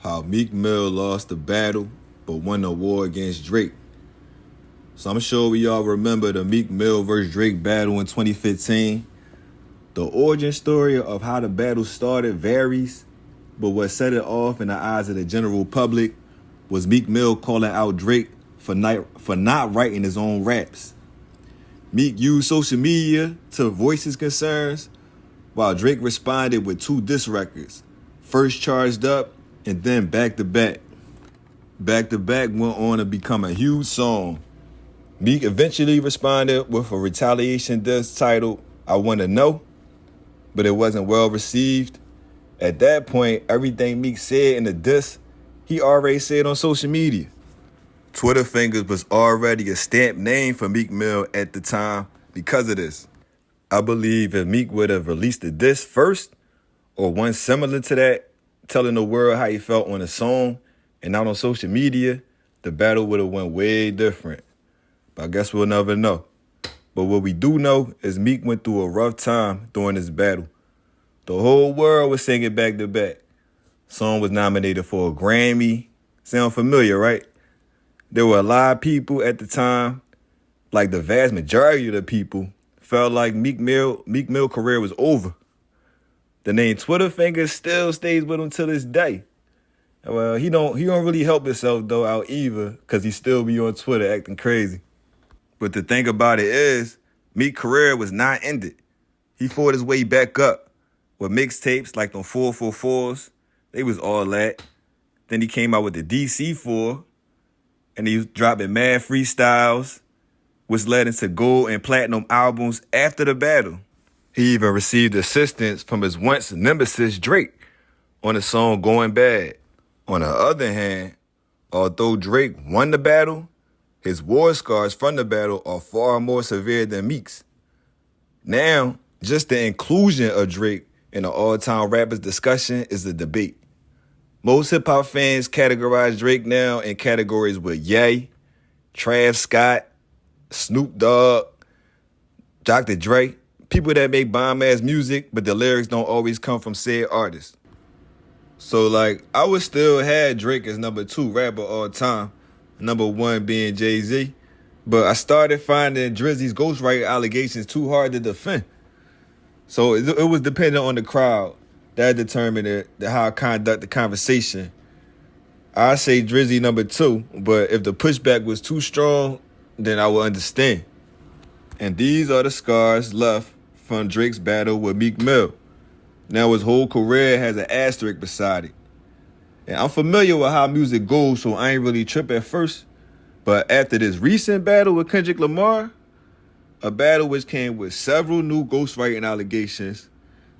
how Meek Mill lost the battle but won the war against Drake. So I'm sure we all remember the Meek Mill versus Drake battle in 2015. The origin story of how the battle started varies, but what set it off in the eyes of the general public was Meek Mill calling out Drake for not writing his own raps. Meek used social media to voice his concerns, while Drake responded with 2 diss records, first Charged Up and then Back to Back. Back to Back went on to become a huge song. Meek eventually responded with a retaliation diss titled I Wanna Know, but it wasn't well received. At that point, everything Meek said in the diss, he already said on social media. Twitter Fingers was already a stamped name for Meek Mill at the time because of this. I believe if Meek would have released the diss first, or one similar to that, telling the world how he felt on a song and not on social media, the battle would have went way different. But I guess we'll never know. But what we do know is Meek went through a rough time during this battle. The whole world was singing Back to Back. Song was nominated for a Grammy. Sound familiar, right? There were a lot of people at the time, like the vast majority of the people, felt like Meek Mill career was over. The name Twitter Fingers still stays with him to this day. Well, he don't really help himself though out either, because he still be on Twitter acting crazy. But the thing about it is, Meek's career was not ended. He fought his way back up with mixtapes like them 444s. They was all that. Then he came out with the DC4, and he was dropping mad freestyles, which led into gold and platinum albums after the battle. He even received assistance from his once nemesis Drake on the song Going Bad. On the other hand, although Drake won the battle, his war scars from the battle are far more severe than Meek's. Now, just the inclusion of Drake in the all-time rappers discussion is a debate. Most hip-hop fans categorize Drake now in categories with Ye, Trav Scott, Snoop Dogg, Dr. Dre, people that make bomb-ass music, but the lyrics don't always come from said artists. So, I would still have Drake as number 2 rapper all time, number 1 being Jay-Z, but I started finding Drizzy's ghostwriting allegations too hard to defend. So it was dependent on the crowd. That determined how I conduct the conversation. I say Drizzy number 2, but if the pushback was too strong, then I would understand. And these are the scars left from Drake's battle with Meek Mill. Now his whole career has an asterisk beside it. And I'm familiar with how music goes, so I ain't really trip at first. But after this recent battle with Kendrick Lamar, a battle which came with several new ghostwriting allegations,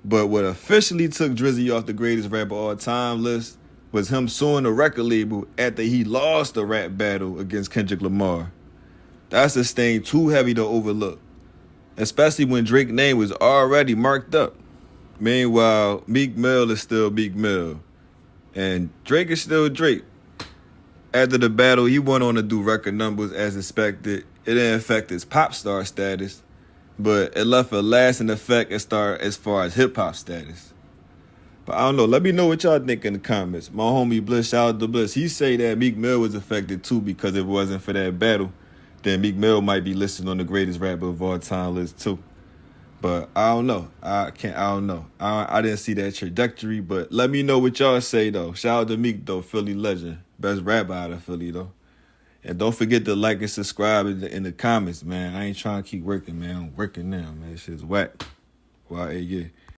but what officially took Drizzy off the greatest rapper all time list was him suing the record label after he lost the rap battle against Kendrick Lamar. That's a stain too heavy to overlook, especially when Drake's name was already marked up. Meanwhile, Meek Mill is still Meek Mill, and Drake is still Drake. After the battle, he went on to do record numbers as expected. It didn't affect his pop star status, but it left a lasting effect as far as hip-hop status. But I don't know. Let me know what y'all think in the comments. My homie Bliss, shout out to Bliss. He say that Meek Mill was affected too because if it wasn't for that battle, then Meek Mill might be listed on the greatest rapper of all time list too. But I don't know. I don't know. I didn't see that trajectory, but let me know what y'all say though. Shout out to Meek though, Philly legend. Best rapper out of Philly though. And don't forget to like and subscribe in the comments, man. I ain't trying to keep working, man. I'm working now, man. This shit's whack. Well, yeah.